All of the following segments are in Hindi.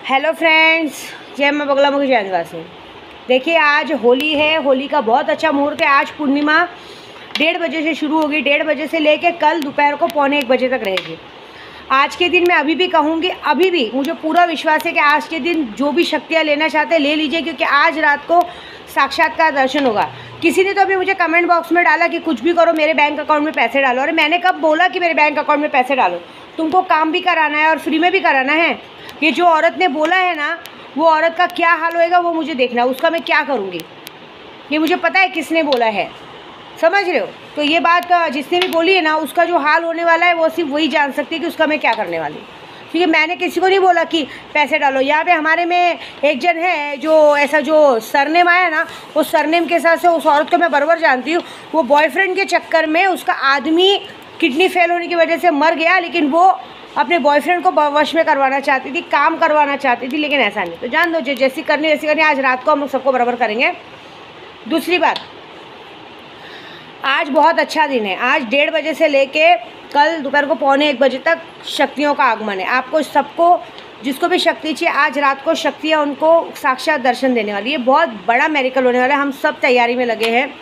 हेलो फ्रेंड्स, जय मां बगला मुखी जय निवासी। देखिए, आज होली है। होली का बहुत अच्छा मुहूर्त है। आज पूर्णिमा 1:30 बजे से शुरू होगी। 1:30 बजे से लेके कल दोपहर को 1:45 बजे तक रहेगी। आज के दिन मैं अभी भी कहूँगी, अभी भी मुझे पूरा विश्वास है कि आज के दिन जो भी शक्तियाँ लेना चाहते हैं ले लीजिए, क्योंकि आज रात को साक्षात्कार दर्शन होगा। किसी ने तो अभी मुझे कमेंट बॉक्स में डाला कि कुछ भी करो, मेरे बैंक अकाउंट में पैसे डालो। अरे मैंने कब बोला कि मेरे बैंक अकाउंट में पैसे डालो? तुमको काम भी कराना है और फ्री में भी कराना है। ये जो औरत ने बोला है ना, वो औरत का क्या हाल होएगा वो मुझे देखना है। उसका मैं क्या करूँगी ये मुझे पता है किसने बोला है, समझ रहे हो? तो ये बात जिसने भी बोली है ना, उसका जो हाल होने वाला है वो सिर्फ वही जान सकती है कि उसका मैं क्या करने वाली। क्योंकि मैंने किसी को नहीं बोला कि पैसे डालो। यहाँ पे हमारे में एक जन है जो ऐसा जो सरनेम आया ना, वो सरनेम के साथ से उस औरत को मैं बराबर जानती हूँ। वो बॉयफ्रेंड के चक्कर में उसका आदमी किडनी फेल होने की वजह से मर गया, लेकिन वो अपने बॉयफ्रेंड को वश में करवाना चाहती थी, काम करवाना चाहती थी, लेकिन ऐसा नहीं। तो जान दो, जैसी करनी वैसी करनी। आज रात को हम लोग सबको बराबर करेंगे। दूसरी बात, आज बहुत अच्छा दिन है। आज 1:30 बजे से लेके कल दोपहर को 1:45 बजे तक शक्तियों का आगमन है। आपको सबको जिसको भी शक्ति चाहिए, आज रात को शक्तियाँ उनको साक्षात दर्शन देने वाली है। बहुत बड़ा मेरिकल होने वाला है। हम सब तैयारी में लगे हैं।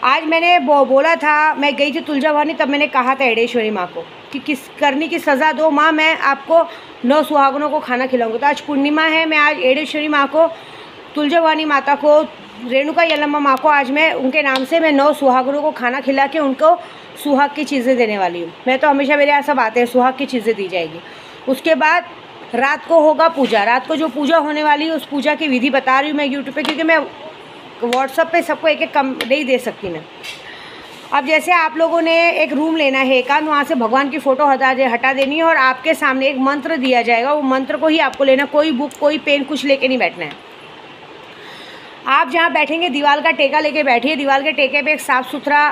आज मैंने बोला था, मैं गई थी तुलजा भवानी, तब मैंने कहा था एडेश्वरी माँ को कि किस करनी की सज़ा दो माँ, मैं आपको 9 सुहागनों को खाना खिलाऊंगी। तो आज पूर्णिमा है। मैं आज एडेश्वरी माँ को, तुलजा भवानी माता को, रेणुका यल्लम्मा माँ को, आज मैं उनके नाम से मैं 9 सुहागनों को खाना खिला के उनको सुहाग की चीज़ें देने वाली हूँ। मैं तो हमेशा, मेरे यहाँ सब आते हैं, सुहाग की चीज़ें दी जाएगी। उसके बाद रात को होगा पूजा। रात को जो पूजा होने वाली है उस पूजा की विधि बता रही हूँ मैं यूट्यूब पे, क्योंकि मैं व्हाट्सअप पे सबको एक कम नहीं दे सकती मैं। अब जैसे आप लोगों ने एक रूम लेना है एकांत, वहाँ से भगवान की फ़ोटो हटा देनी है और आपके सामने एक मंत्र दिया जाएगा। वो मंत्र को ही आपको लेना, कोई बुक कोई पेन कुछ लेके नहीं बैठना है। आप जहाँ बैठेंगे दीवार का टेका लेके बैठिए। दीवार के टेके पे एक साफ़ सुथरा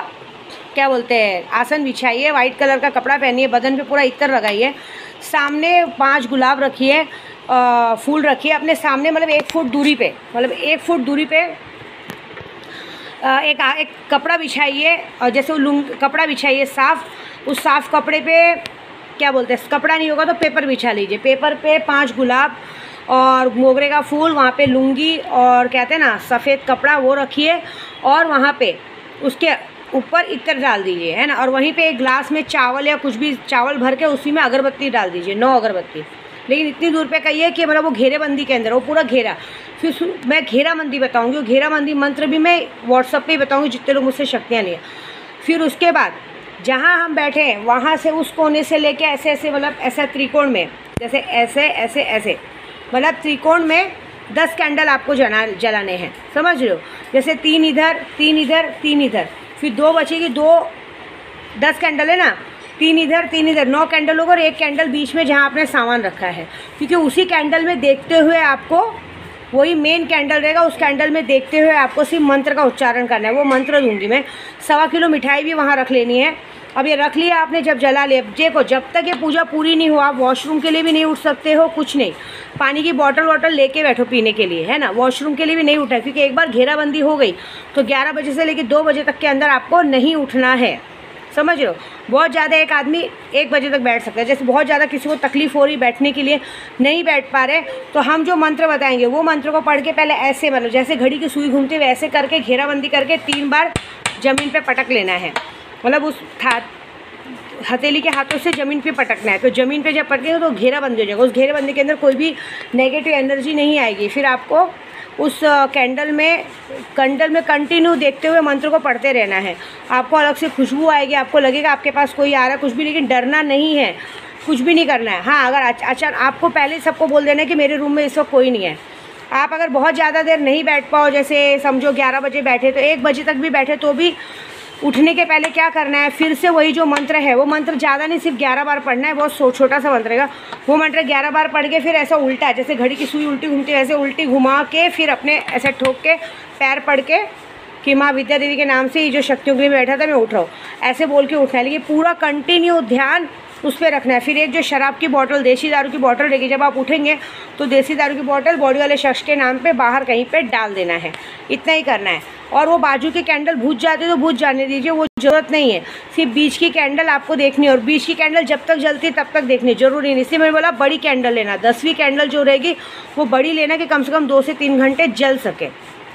क्या बोलते हैं आसन बिछाइए, वाइट कलर का कपड़ा पहनिए, बदन पे पूरा इत्र लगाइए, सामने 5 गुलाब रखिए, फूल रखिए अपने सामने, मतलब 1 फुट दूरी पे, मतलब 1 फुट दूरी पे एक कपड़ा बिछाइए। और जैसे वो कपड़ा बिछाइए साफ़, उस साफ़ कपड़े पे क्या बोलते हैं, कपड़ा नहीं होगा तो पेपर बिछा लीजिए। पेपर पे 5 गुलाब और मोगरे का फूल, वहाँ पे लुंगी और कहते हैं ना सफ़ेद कपड़ा, वो रखिए। और वहाँ पे उसके ऊपर इत्र डाल दीजिए, है ना। और वहीं पे एक ग्लास में चावल या कुछ भी चावल भर के उसी में अगरबत्ती डाल दीजिए, 9 अगरबत्ती। लेकिन इतनी दूर पे कहिए कि मतलब वो घेरेबंदी के अंदर, वो पूरा घेरा। फिर मैं घेराबंदी बताऊंगी, वो घेराबंदी मंत्र भी मैं व्हाट्सअप पे ही बताऊंगी जितने लोग मुझसे शक्तियाँ लिए। फिर उसके बाद जहाँ हम बैठे हैं वहाँ से उस कोने से लेके ऐसे ऐसे, मतलब ऐसा त्रिकोण में, जैसे ऐसे ऐसे ऐसे, मतलब त्रिकोण में 10 कैंडल आपको जलाने हैं, समझ रहे हो? जैसे 3 इधर 3 इधर 3 इधर, फिर 2 बचेगी, 10 कैंडल है ना, 3 इधर 3 इधर, 9 कैंडल होगा और 1 कैंडल बीच में जहाँ आपने सामान रखा है। क्योंकि उसी कैंडल में देखते हुए आपको, वही मेन कैंडल रहेगा, उस कैंडल में देखते हुए आपको सिर्फ मंत्र का उच्चारण करना है। वो मंत्र दूंगी मैं। 1.25 किलो मिठाई भी वहाँ रख लेनी है। अब ये रख लिया आपने, जब जला लिया, देखो जब तक ये पूजा पूरी नहीं हो, आप वॉशरूम के लिए भी नहीं उठ सकते हो, कुछ नहीं। पानी की बॉटल लेके बैठो पीने के लिए, है ना। वॉशरूम के लिए भी नहीं उठा, क्योंकि एक बार घेराबंदी हो गई तो 11 बजे से लेकर 2 बजे तक के अंदर आपको नहीं उठना है, समझ रहे हो? बहुत ज़्यादा एक आदमी 1 बजे तक बैठ सकता है। जैसे बहुत ज़्यादा किसी को तकलीफ़ हो रही बैठने के लिए, नहीं बैठ पा रहे, तो हम जो मंत्र बताएंगे वो मंत्र को पढ़ के पहले ऐसे, मतलब जैसे घड़ी की सुई घूमती है वैसे करके घेराबंदी करके 3 बार ज़मीन पे पटक लेना है। मतलब उस हथेली के हाथों से ज़मीन पे पटकना है। तो ज़मीन पे जब पटकेंगे तो घेराबंदी हो जाएगा। उस घेराबंदी के अंदर कोई भी नेगेटिव एनर्जी नहीं आएगी। फिर आपको उस कैंडल में कंटिन्यू देखते हुए मंत्र को पढ़ते रहना है। आपको अलग से खुशबू आएगी, आपको लगेगा आपके पास कोई आ रहा है, कुछ भी, लेकिन डरना नहीं है, कुछ भी नहीं करना है। हाँ, अगर अचानक आपको पहले सबको बोल देना है कि मेरे रूम में इस वक्त कोई नहीं है। आप अगर बहुत ज़्यादा देर नहीं बैठ पाओ, जैसे समझो 11 बजे बैठे तो 1 बजे तक भी बैठे, तो भी उठने के पहले क्या करना है, फिर से वही जो मंत्र है, वो मंत्र ज़्यादा नहीं, सिर्फ 11 बार पढ़ना है। बहुत छोटा सा मंत्र रहेगा। वो मंत्र 11 बार पढ़ के फिर ऐसा उल्टा, जैसे घड़ी की सुई उल्टी घूमती है वैसे उल्टी घुमा के, फिर अपने ऐसे ठोक के पैर पढ़ के कि माँ विद्या देवी के नाम से ये जो शक्तियों के लिए बैठा था मैं उठ रहा हूँ, ऐसे बोल के उठना है। लेकिन पूरा कंटिन्यू ध्यान उस पर रखना है। फिर एक जो शराब की बोतल, देसी दारू की बोतल रहेगी, जब आप उठेंगे तो देसी दारू की बोतल बॉडी वाले शख्स के नाम पे बाहर कहीं पे डाल देना है। इतना ही करना है। और वो बाजू की कैंडल बुझ जाती है तो बुझ जाने दीजिए, वो ज़रूरत नहीं है। सिर्फ बीच की कैंडल आपको देखनी है, और बीच की कैंडल जब तक जलती है तब तक देखनी, जरूरी नहीं। इसलिए मैंने बोला बड़ी कैंडल लेना, 10वीं कैंडल जो रहेगी वो बड़ी लेना कि कम से कम 2 से 3 घंटे जल सके,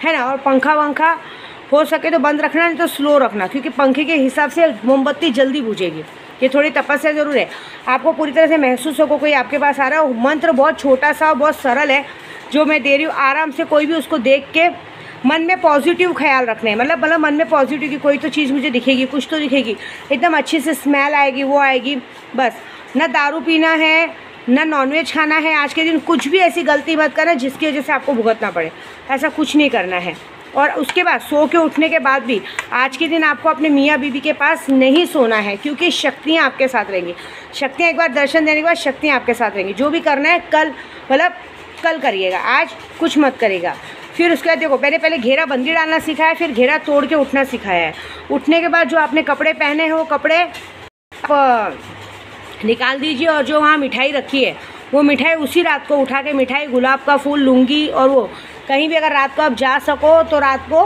है ना। और पंखा वंखा हो सके तो बंद रखना, नहीं तो स्लो रखना, क्योंकि पंखे के हिसाब से मोमबत्ती जल्दी बुझेगी। ये थोड़ी तपस्या ज़रूर है। आपको पूरी तरह से महसूस हो कोई आपके पास आ रहा है। मंत्र बहुत छोटा सा बहुत सरल है जो मैं दे रही हूँ। आराम से कोई भी उसको देख के मन में पॉजिटिव ख्याल रखने हैं, मतलब मन में पॉजिटिव की कोई तो चीज़ मुझे दिखेगी, कुछ तो दिखेगी, एकदम अच्छी से स्मेल आएगी, वो आएगी। बस ना दारू पीना है, ना नॉनवेज खाना है। आज के दिन कुछ भी ऐसी गलती मत करना जिसकी वजह से आपको भुगतना पड़े, ऐसा कुछ नहीं करना है। और उसके बाद सो के उठने के बाद भी आज के दिन आपको अपने मियाँ बीबी के पास नहीं सोना है, क्योंकि शक्तियाँ आपके साथ रहेंगी। शक्तियाँ एक बार दर्शन देने के बाद शक्तियाँ आपके साथ रहेंगी। जो भी करना है कल, मतलब कल करिएगा, आज कुछ मत करिएगा। फिर उसके बाद देखो, पहले घेरा बंदी डालना सिखाया है, फिर घेरा तोड़ के उठना सिखाया है। उठने के बाद जो आपने कपड़े पहने हैं वो कपड़े आप निकाल दीजिए, और जो वहाँ मिठाई रखी है वो मिठाई उसी रात को उठा के, मिठाई, गुलाब का फूल, लूँगी, और वो कहीं भी अगर रात को आप जा सको तो रात को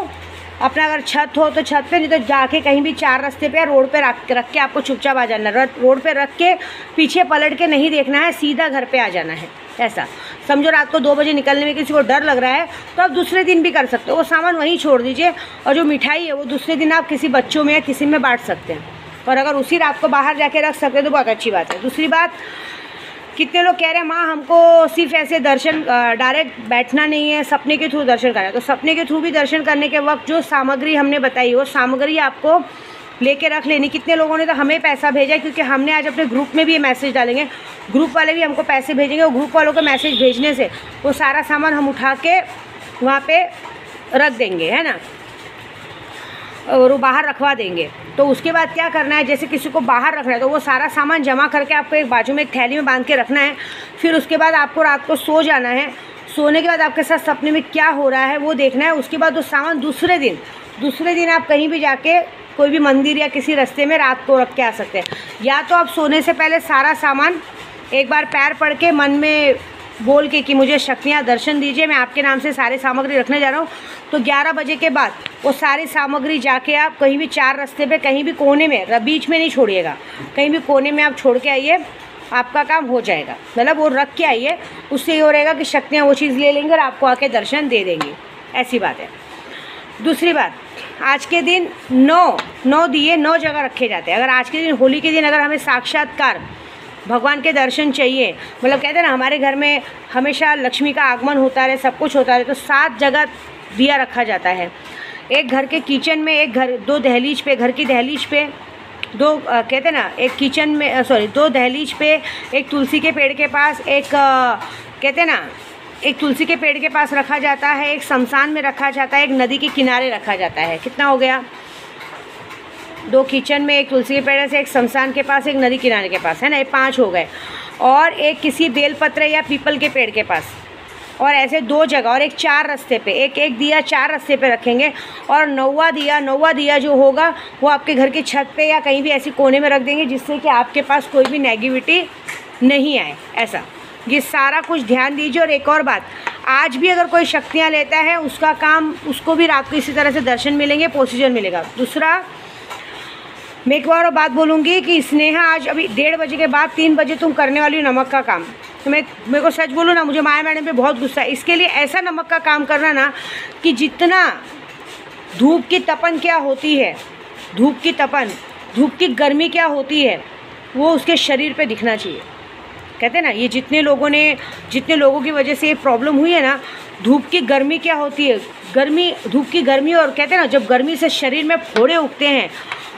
अपना, अगर छत हो तो छत पे, नहीं तो जाके कहीं भी 4 रास्ते पे या रोड पे रख के आपको चुपचाप आ जाना। रोड पे रख के पीछे पलट के नहीं देखना है, सीधा घर पे आ जाना है। ऐसा समझो रात को 2 बजे निकलने में किसी को डर लग रहा है तो आप दूसरे दिन भी कर सकते हो, वो सामान वहीं छोड़ दीजिए, और जो मिठाई है वो दूसरे दिन आप किसी बच्चों में या किसी में बांट सकते हैं। और अगर उसी रात को बाहर जाके रख सकते हैं तो बहुत अच्छी बात है। दूसरी बात, कितने लोग कह रहे हैं माँ हमको सिर्फ ऐसे दर्शन डायरेक्ट बैठना नहीं है, सपने के थ्रू दर्शन करना है। तो सपने के थ्रू भी दर्शन करने के वक्त जो सामग्री हमने बताई वो सामग्री आपको लेके रख लेनी। कितने लोगों ने तो हमें पैसा भेजा है, क्योंकि हमने आज अपने ग्रुप में भी ये मैसेज डालेंगे, ग्रुप वाले भी हमको पैसे भेजेंगे, और ग्रुप वालों को मैसेज भेजने से वो सारा सामान हम उठा के वहाँ पे रख देंगे, है ना, और वो बाहर रखवा देंगे। तो उसके बाद क्या करना है, जैसे किसी को बाहर रखना है तो वो सारा सामान जमा करके आपको एक बाजू में एक थैली में बांध के रखना है। फिर उसके बाद आपको रात को सो जाना है। सोने के बाद आपके साथ सपने में क्या हो रहा है वो देखना है। उसके बाद वो सामान दूसरे दिन आप कहीं भी जाके कोई भी मंदिर या किसी रास्ते में रात को रख के आ सकते हैं। या तो आप सोने से पहले सारा सामान एक बार पैर पड़ के मन में बोल के कि मुझे शक्तियाँ दर्शन दीजिए, मैं आपके नाम से सारी सामग्री रखने जा रहा हूँ, तो 11 बजे के बाद वो सारी सामग्री जाके आप कहीं भी 4 रास्ते पे कहीं भी कोने में, बीच में नहीं छोड़िएगा, कहीं भी कोने में आप छोड़ के आइए, आपका काम हो जाएगा। मतलब वो रख के आइए, उससे ये हो रहेगा कि शक्तियाँ वो चीज़ ले लेंगे और आपको आके दर्शन दे देंगी। ऐसी बात है। दूसरी बात, आज के दिन 9 दिए 9 जगह रखे जाते हैं। अगर आज के दिन, होली के दिन, अगर हमें साक्षात्कार भगवान के दर्शन चाहिए, मतलब कहते हैं ना हमारे घर में हमेशा लक्ष्मी का आगमन होता रहे, सब कुछ होता रहे, तो 7 जगह दिया रखा जाता है। एक घर के किचन में, एक घर, 2 दहलीज पे, घर की दहलीज पे 2 कहते हैं ना, एक किचन में 2 दहलीज पे, एक तुलसी के पेड़ के पास, एक कहते हैं ना, एक तुलसी के पेड़ के पास रखा जाता है, एक शमशान में रखा जाता है, एक नदी के किनारे रखा जाता है। कितना हो गया? 2 किचन में, एक तुलसी के पेड़ से, एक शमशान के पास, एक नदी किनारे के पास, है ना, ये 5 हो गए। और एक किसी बेलपत्र या पीपल के पेड़ के पास, और ऐसे 2 जगह, और एक 4 रास्ते पे, एक दिया 4 रास्ते पे रखेंगे। और 9वां दिया जो होगा वो आपके घर की छत पे या कहीं भी ऐसी कोने में रख देंगे, जिससे कि आपके पास कोई भी नेगेटिविटी नहीं आए। ऐसा ये सारा कुछ ध्यान दीजिए। और एक और बात, आज भी अगर कोई शक्तियाँ लेता है उसका काम, उसको भी रात को इसी तरह से दर्शन मिलेंगे, प्रोसीजर मिलेगा। दूसरा, मैं एक बार और बात बोलूँगी कि स्नेहा आज अभी 1:30 बजे के बाद 3 बजे तुम करने वाली हो नमक का काम। तो मेरे को सच बोलूँ ना, मुझे माया मैडम पे बहुत गुस्सा है। इसके लिए ऐसा नमक का काम करना ना कि जितना धूप की तपन क्या होती है, धूप की गर्मी क्या होती है, वो उसके शरीर पे दिखना चाहिए। कहते हैं ना, ये जितने लोगों की वजह से ये प्रॉब्लम हुई है ना, धूप की गर्मी क्या होती है, धूप की गर्मी, और कहते हैं ना जब गर्मी से शरीर में फोड़े उगते हैं,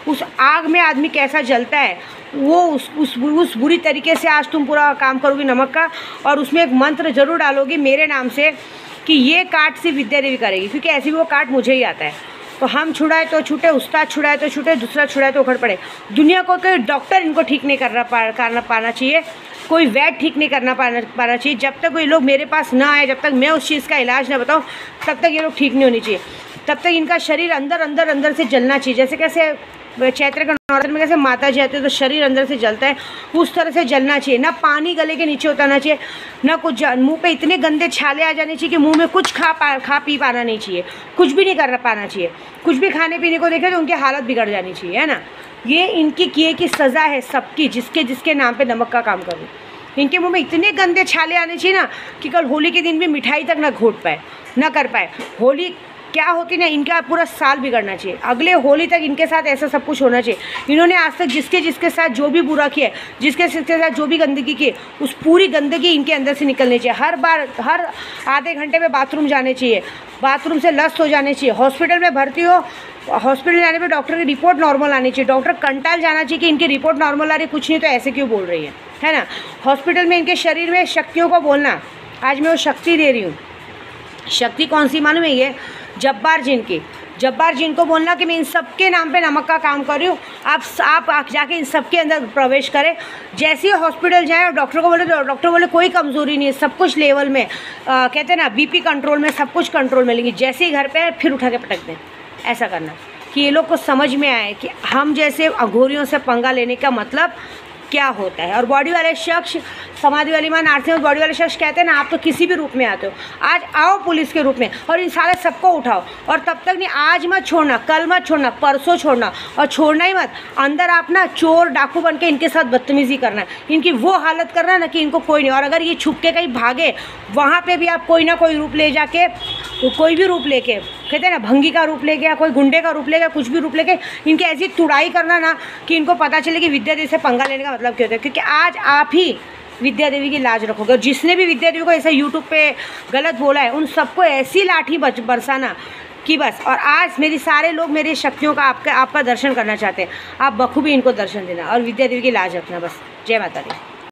उस आग में आदमी कैसा जलता है, वो उस बुरी तरीके से आज तुम पूरा काम करोगी नमक का। और उसमें एक मंत्र ज़रूर डालोगी मेरे नाम से कि ये काट से विद्या देवी करेगी, क्योंकि ऐसे भी वो काट मुझे ही आता है। तो हम छुड़ाए तो छूटे, उस्ताद छुड़ाए तो छूटे, दूसरा छुड़ाए तो उखड़ पड़े। दुनिया को कोई डॉक्टर इनको ठीक नहीं करना पाना चाहिए, कोई वैद ठीक नहीं करना पाना चाहिए। जब तक कोई लोग मेरे पास ना आए, जब तक मैं उस चीज़ का इलाज ना बताऊँ, तब तक ये लोग ठीक नहीं होनी चाहिए। तब तक इनका शरीर अंदर से जलना चाहिए। जैसे कैसे चैत्र का नवरात्र में कैसे माता जी आती है तो शरीर अंदर से जलता है, उस तरह से जलना चाहिए। ना पानी गले के नीचे उतरना चाहिए, ना कुछ मुंह पे इतने गंदे छाले आ जाने चाहिए कि मुंह में कुछ खा पी पाना नहीं चाहिए, कुछ भी नहीं कर पाना चाहिए। कुछ भी खाने पीने को देखे तो उनकी हालत बिगड़ जानी चाहिए, है ना। ये इनकी किए की सज़ा है सबकी, जिसके नाम पे नमक का काम करूँ। इनके मुंह में इतने गंदे छाले आने चाहिए ना कि कल होली के दिन भी मिठाई तक ना घोट पाए, ना कर पाए। होली क्या होती ना, इनका पूरा साल बिगड़ना चाहिए। अगले होली तक इनके साथ ऐसा सब कुछ होना चाहिए। इन्होंने आज तक जिसके साथ जो भी बुरा किया, जिसके साथ जो भी गंदगी की, उस पूरी गंदगी इनके अंदर से निकलनी चाहिए। हर आधे घंटे में बाथरूम जाने चाहिए, बाथरूम से लस्ट हो जाने चाहिए। हॉस्पिटल में भर्ती हो, हॉस्पिटल जाने पे डॉक्टर की रिपोर्ट नॉर्मल आनी चाहिए। डॉक्टर कंटाल जाना चाहिए कि इनकी रिपोर्ट नॉर्मल आ रही, कुछ नहीं तो ऐसे क्यों बोल रही है ना। हॉस्पिटल में इनके शरीर में शक्तियों को बोलना, आज मैं वो शक्ति दे रही हूँ। शक्ति कौन सी मालूम है? ये जब्बार जिन की, जब्बार जिन को बोलना कि मैं इन सब के नाम पे नमक का काम कर रही हूँ। आप जाके इन सब के अंदर प्रवेश करें। जैसे ही हॉस्पिटल जाएँ और डॉक्टर को बोले तो डॉक्टर बोले कोई कमज़ोरी नहीं है, सब कुछ लेवल में, कहते हैं ना बीपी कंट्रोल में, सब कुछ कंट्रोल में। लेंगे जैसे ही घर पे आए फिर उठा के पटक दें। ऐसा करना कि ये लोग को समझ में आए कि हम जैसे अघोरियों से पंगा लेने का मतलब क्या होता है। और बॉडी वाले शख्स, समाधि वाली माँ नारसिंह बॉडी वाले शख्स कहते हैं ना, आप तो किसी भी रूप में आते हो, आज आओ पुलिस के रूप में और इन सारे सबको उठाओ। और तब तक नहीं, आज मत छोड़ना, कल मत छोड़ना, परसों छोड़ना, और छोड़ना ही मत। अंदर आप ना चोर डाकू बन के इनके साथ बदतमीज़ी करना, इनकी वो हालत करना ना कि इनको कोई नहीं। और अगर ये छुप के कहीं भागे, वहाँ पर भी आप कोई ना कोई रूप ले जाके, कोई भी रूप लेके, कहते हैं ना भंगी का रूप लेके या कोई गुंडे का रूप लेके, कुछ भी रूप लेके इनकी ऐसी तुड़ाई करना ना कि इनको पता चले कि विद्या देवी से पंगा लेने का मतलब क्या होता है। क्योंकि आज आप ही विद्या देवी की लाज रखोगे। और जिसने भी विद्या देवी को ऐसा यूट्यूब पे गलत बोला है, उन सबको ऐसी लाठी बरसाना कि बस। और आज मेरी सारे लोग मेरी शक्तियों का आपका दर्शन करना चाहते हैं, आप बखूबी इनको दर्शन देना और विद्या देवी की लाज रखना। बस जय माता दी।